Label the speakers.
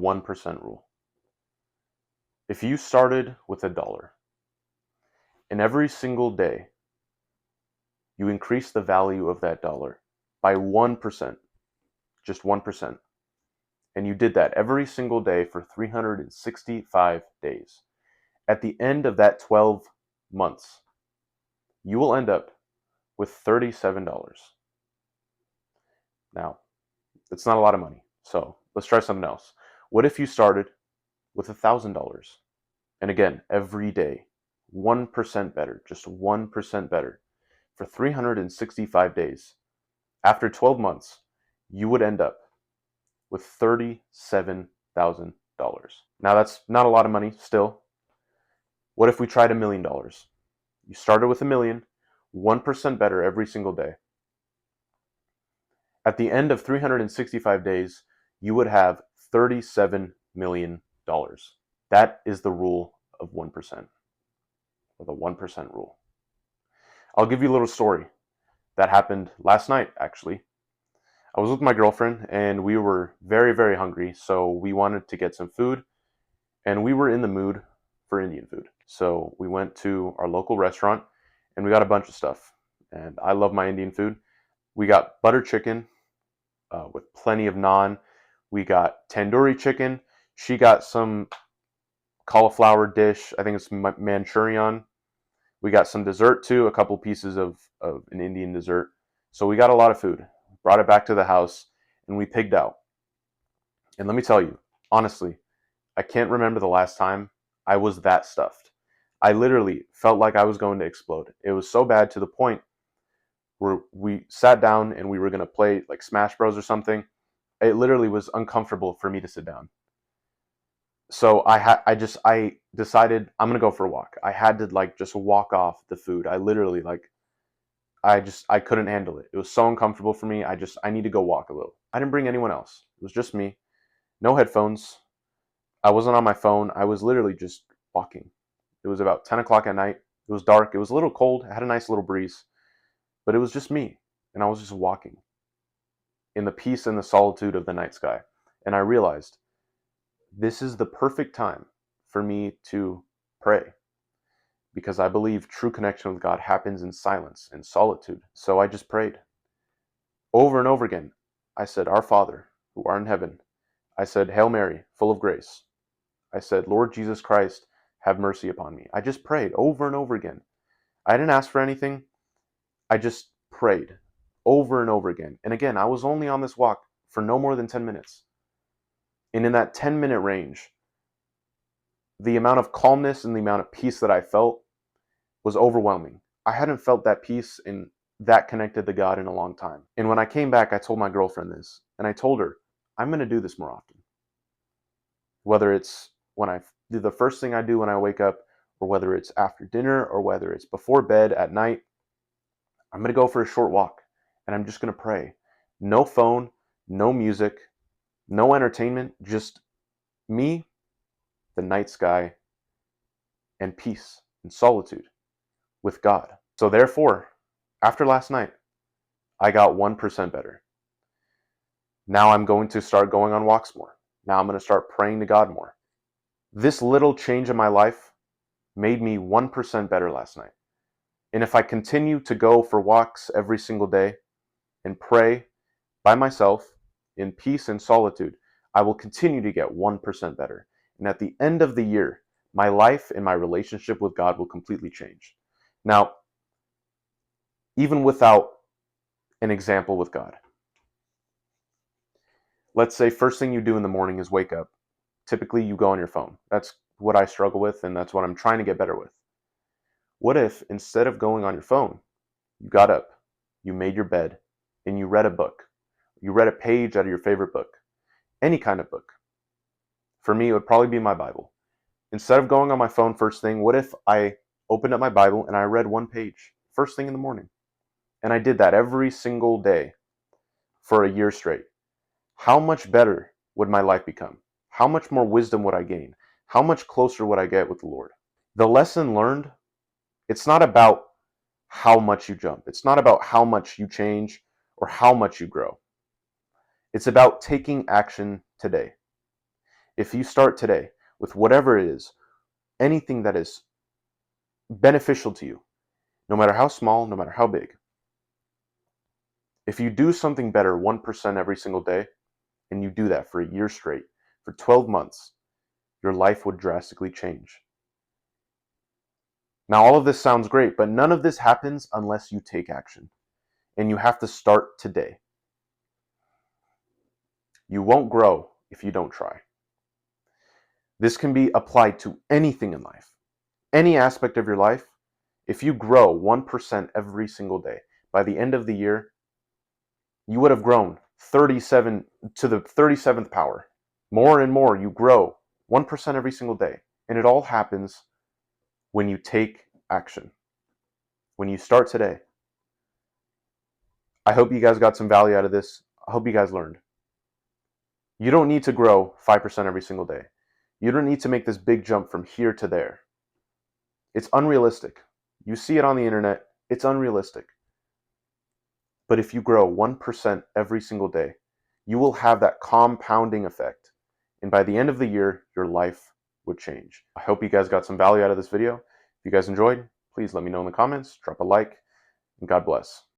Speaker 1: 1% rule. If you started with $1 and every single day you increase the value of that dollar by 1%, just 1%, and you did that every single day for 365 days, at the end of that 12 months, you will end up with $37. Now, it's not a lot of money, so let's try something else. What if you started with $1,000? And again, every day, 1% better, just 1% better, for 365 days. After 12 months, you would end up with $37,000. Now, that's not a lot of money still. What if we tried $1,000,000? You started with $1 million, 1% better every single day. At the end of 365 days, you would have $37 million. That is the rule of 1%, or the 1% rule. I'll give you a little story that happened last night, actually. I was with my girlfriend and we were very, very hungry, so we wanted to get some food, and we were in the mood for Indian food. So we went to our local restaurant and we got a bunch of stuff. And I love my Indian food. We got butter chicken with plenty of naan. We got tandoori chicken. She got some cauliflower dish. I think it's Manchurian. We got some dessert too, a couple pieces of an Indian dessert. So we got a lot of food. Brought it back to the house and we pigged out. And let me tell you, honestly, I can't remember the last time I was that stuffed. I literally felt like I was going to explode. It was so bad to the point where we sat down and we were going to play like Smash Bros or something. It literally was uncomfortable for me to sit down. So I decided I'm going to go for a walk. I had to like just walk off the food. I literally I couldn't handle it. It was so uncomfortable for me. I need to go walk a little. I didn't bring anyone else. It was just me. No headphones. I wasn't on my phone. I was literally just walking. It was about 10 o'clock at night. It was dark. It was a little cold. It had a nice little breeze. But it was just me. And I was just walking in the peace and the solitude of the night sky. And I realized this is the perfect time for me to pray, because I believe true connection with God happens in silence and solitude. So I just prayed over and over again. I said, "Our Father, who art in heaven." I said, "Hail Mary, full of grace." I said, "Lord Jesus Christ, have mercy upon me." I just prayed over and over again. I didn't ask for anything. I just prayed over and over again. And again, I was only on this walk for no more than 10 minutes. And in that 10-minute range, the amount of calmness and the amount of peace that I felt was overwhelming. I hadn't felt that peace and that connected to God in a long time. And when I came back, I told my girlfriend this, and I told her, I'm going to do this more often. Whether it's when I do the first thing I do when I wake up, or whether it's after dinner, or whether it's before bed at night, I'm going to go for a short walk and I'm just going to pray. No phone, no music, no entertainment, just me, the night sky, and peace and solitude with God. So therefore, after last night, I got 1% better. Now I'm going to start going on walks more. Now I'm going to start praying to God more. This little change in my life made me 1% better last night. And if I continue to go for walks every single day and pray by myself in peace and solitude, I will continue to get 1% better. And at the end of the year, my life and my relationship with God will completely change. Now, even without an example with God, let's say first thing you do in the morning is wake up. Typically, you go on your phone. That's what I struggle with, and that's what I'm trying to get better with. What if instead of going on your phone, you got up, you made your bed, and you read a book? You read a page out of your favorite book, any kind of book. For me, it would probably be my Bible. Instead of going on my phone first thing, what if I opened up my Bible and I read one page first thing in the morning? And I did that every single day for a year straight. How much better would my life become? How much more wisdom would I gain? How much closer would I get with the Lord? The lesson learned, it's not about how much you jump. It's not about how much you change or how much you grow. It's about taking action today. If you start today with whatever it is, anything that is beneficial to you, no matter how small, no matter how big, if you do something better 1% every single day, and you do that for a year straight, for 12 months, your life would drastically change. Now, all of this sounds great, but none of this happens unless you take action. And you have to start today. You won't grow if you don't try. This can be applied to anything in life, any aspect of your life. If you grow 1% every single day, by the end of the year, you would have grown 37 to the 37th power. More and more, you grow 1% every single day. And it all happens when you take action, when you start today. I hope you guys got some value out of this. I hope you guys learned. You don't need to grow 5% every single day. You don't need to make this big jump from here to there. It's unrealistic. You see it on the internet. It's unrealistic. But if you grow 1% every single day, you will have that compounding effect. And by the end of the year, your life would change. I hope you guys got some value out of this video. If you guys enjoyed, please let me know in the comments, drop a like, and God bless.